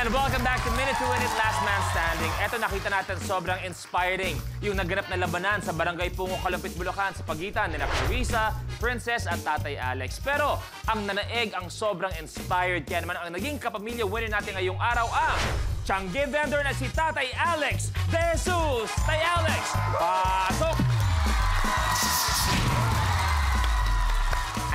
And welcome back to Minute to Win It, Last Man Standing. Eto, nakita natin sobrang inspiring yung naganap na labanan sa Barangay Pungo, Kalumpit, Bulacan sa pagitan nila Clarissa, Princess at Tatay Alex. Pero ang nanaeg ang sobrang inspired. Kaya naman ang naging kapamilya winner natin ngayong araw ang Tiangge vendor na si Tatay Alex De Jesus. Tay Alex, pasok!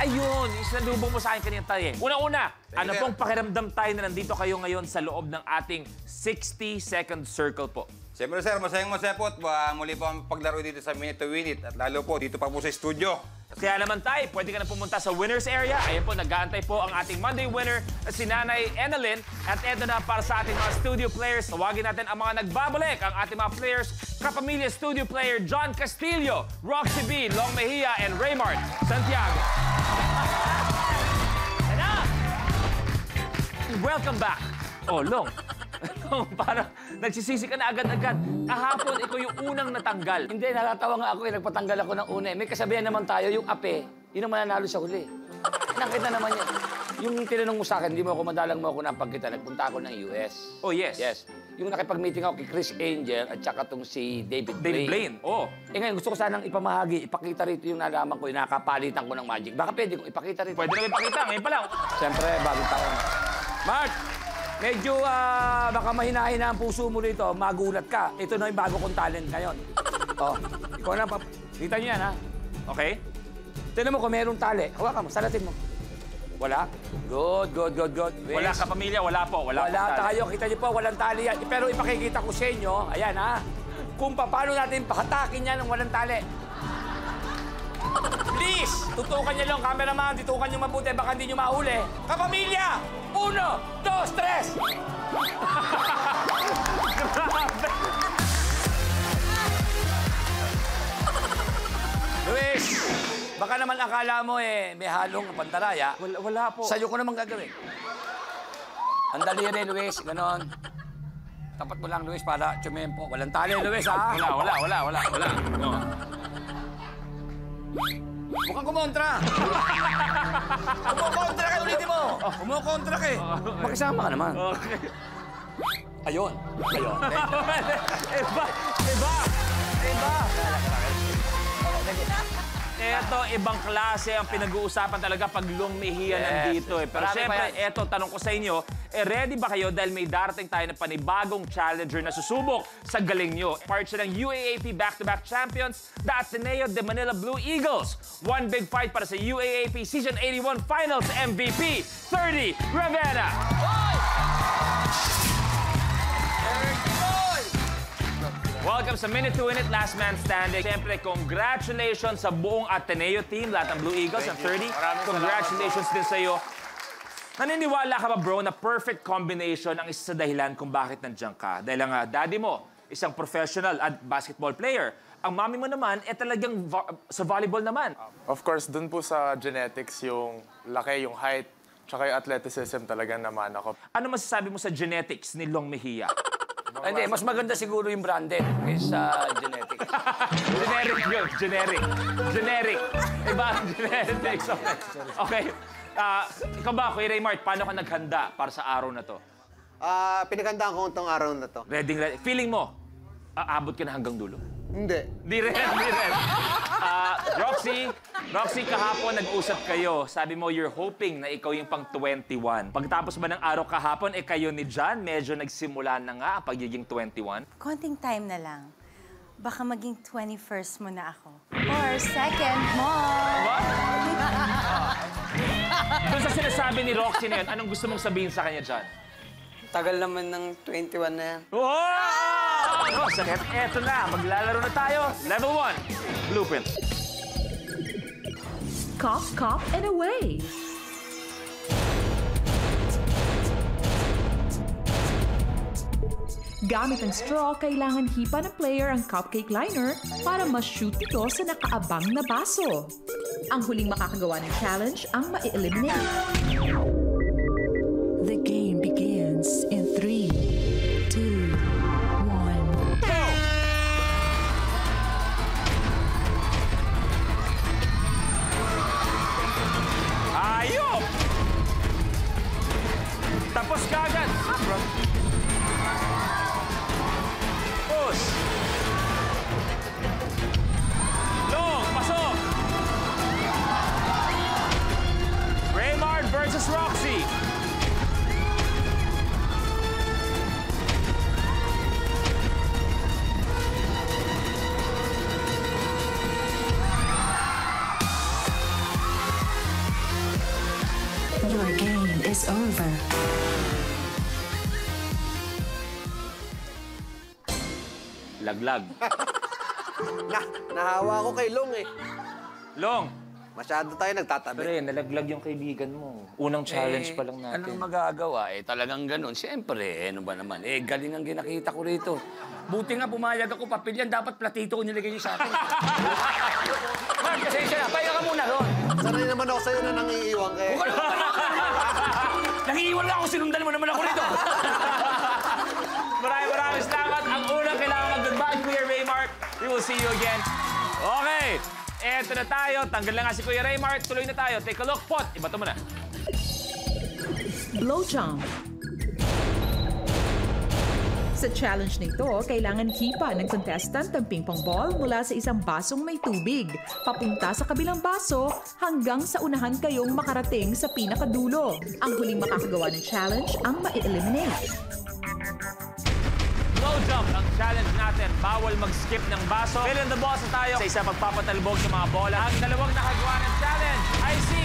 Ayun, isinalubong mo sa akin kanina tayo. Una-una, ano pong pakiramdam tayo na nandito kayo ngayon sa loob ng ating 60-second circle po? Siyempre sir, masayang-masaya po at muli po ang paglaro dito sa Minute to Win It at lalo po dito pa po sa studio. Kaya naman tayo, pwede ka na pumunta sa winner's area. Ayan po, nag-aantay po ang ating Monday winner na si Nanay Enalyn. At eto na para sa ating mga studio players. Tawagin natin ang mga nagbabalik, ang ating mga players, kapamilya studio player John Castillo, Roxy B, Long Mejia, and Raymart Santiago. Welcome back. Oh, Long. Parang nagsisisi ka na agad-agad. Kahapon, ikaw yung unang natanggal. Hindi, natatawa nga ako eh. Nagpatanggal ako ng una eh. May kasabihan naman tayo, yung ape, yun ang mananalo sa huli. Nakita naman yan. Yung tinanong mo sa akin, hindi mo ako madalang mo ako napagkita. Nagpunta ako ng US. Oh, yes. Yes. Yung nakipag-meeting ako kay Chris Angel at saka tong si David Blaine. Oh. Eh ngayon, gusto ko sanang ipamahagi, ipakita rito yung nalaman ko, yung nakapalitan ko ng magic. Baka pwede kong ipakita rito. Pwede na ipakita. Ngayon pa lang. Siyempre, bagong taon. Mark, medyo baka mahina-hina ang puso mo rito, magulat ka. Ito na yung bago kong talent ngayon. Oh, ikaw na, kita niyo yan, ha? Okay. Tignan mo kung merong tali. Hawakan mo, salatin mo. Wala? Good. Wala ka pamilya, wala po. Wala tayo, kita niyo po, walang tali yan. Pero ipakikita ko sa inyo, ayan ha, kung paano natin pahatakin yan ng walang tali. Please, tutukan niyo lang, cameraman, tutukan niyo mabuti, baka hindi niyo mahuli. Kapamilya! 1, 2, 3! Luis, baka naman akala mo eh, may halong pantaraya. Wala po. Sa'yo ko naman gagawin. Andali yan eh, Luis. Ganon. Tapat mo lang, Luis, para tsumempo. Walang tali, Luis, ha? Wala. No. Mukhang kumontra. Kumukontra ka, ulitin mo. Kumukontra ka eh. Makisama ka naman. Okay. Ayun. Iba. Eto, ibang klase ang pinag-uusapan talaga pag Long Mejia nandito eh. Pero siyempre, eto, tanong ko sa inyo, ready ba kayo dahil may darating tayo na panibagong challenger na susubok sa galing nyo? Part siya ng UAAP back-to-back champions, the Ateneo de Manila Blue Eagles. One big fight para sa UAAP Season 81 Finals MVP, 30 Ravenna. Welcome sa Minute to Win It, Last Man Standing. Siyempre, congratulations sa buong Ateneo team, lahat ng Blue Eagles and 30. Congratulations din sa iyo. Naniniwala ka ba, bro, na perfect combination ang isa sa dahilan kung bakit nandiyan ka? Dahil ang daddy mo, isang professional at basketball player. Ang mami mo naman, talagang sa volleyball naman. Of course, dun po sa genetics, yung laki, yung height, tsaka yung athleticism talaga naman ako. Ano masasabi mo sa genetics ni Long Mejia? Hindi, mas maganda siguro yung branded kaysa genetic. Generic. Iba ang genetics. Okay. Ikaw ba, Kuya Raymart, paano ka naghanda para sa araw na to? Pinaghandaan ko itong araw na to. Ready. Feeling mo, aabot ka na hanggang dulo? Hindi. Di rin. Roxy, kahapon nag-usap kayo. Sabi mo, you're hoping na ikaw yung pang 21. Pagtapos ba ng araw kahapon, kayo ni John, medyo nagsimula na nga ang pagiging 21? Konting time na lang. Baka maging 21st mo na ako. Or second mo. What? Doon sa sinasabi ni Roxy na yun, anong gusto mong sabihin sa kanya, John? Tagal naman ng 21 na yan. Wow! Sakit. Eto na, maglalaro na tayo. Level 1, Blueprint. Cough, and away. Gamit ang straw, kailangan hipa ng player ang cupcake liner para ma-shoot ito sa nakaabang na baso. Ang huling makakagawa ng challenge ang ma-eliminate. The game begins in 3, 2, 1. Go! Ayop! Tapos ka agad. Bro. is over. Laglag. Nahawa ko kay Long eh. Long, Masyado tayo nagtatabi. pre, nalaglag yung kaibigan mo. Unang challenge pa lang natin. Anong magagawa? Talagang ganun. Siyempre, ano ba naman? Galing ang ginakita ko rito. Buti nga pumayag ako, papilyan. Dapat platito ko nilagay niyo sa akin. Mark, pasensya na. Pahinga ka muna doon. Sanay naman ako sa'yo na nangiiwan kay... Nangiiwan lang ako. Sinundan mo naman ako rito. Maraming salamat. Ang unang kailangan mag-goodbye, Kuya Raymart. We will see you again. Okay. Eto na tayo. Tanggal na nga si Kuya Raymart. Tuloy na tayo. Take a look, Pot. Ibato mo na. Blow jump. Sa challenge nito, kailangan hipa ng contestant ang ping-pong ball mula sa isang basong may tubig, papunta sa kabilang baso hanggang sa unahan kayong makarating sa pinakadulo. Ang huling makakagawa ng challenge ang ma-eliminate. Blow jump ang challenge natin. Bawal mag-skip ng baso. Fill in the balls na tayo sa isang pagpapatalbog sa mga bola. Ang dalawang nakagawa ng challenge ay si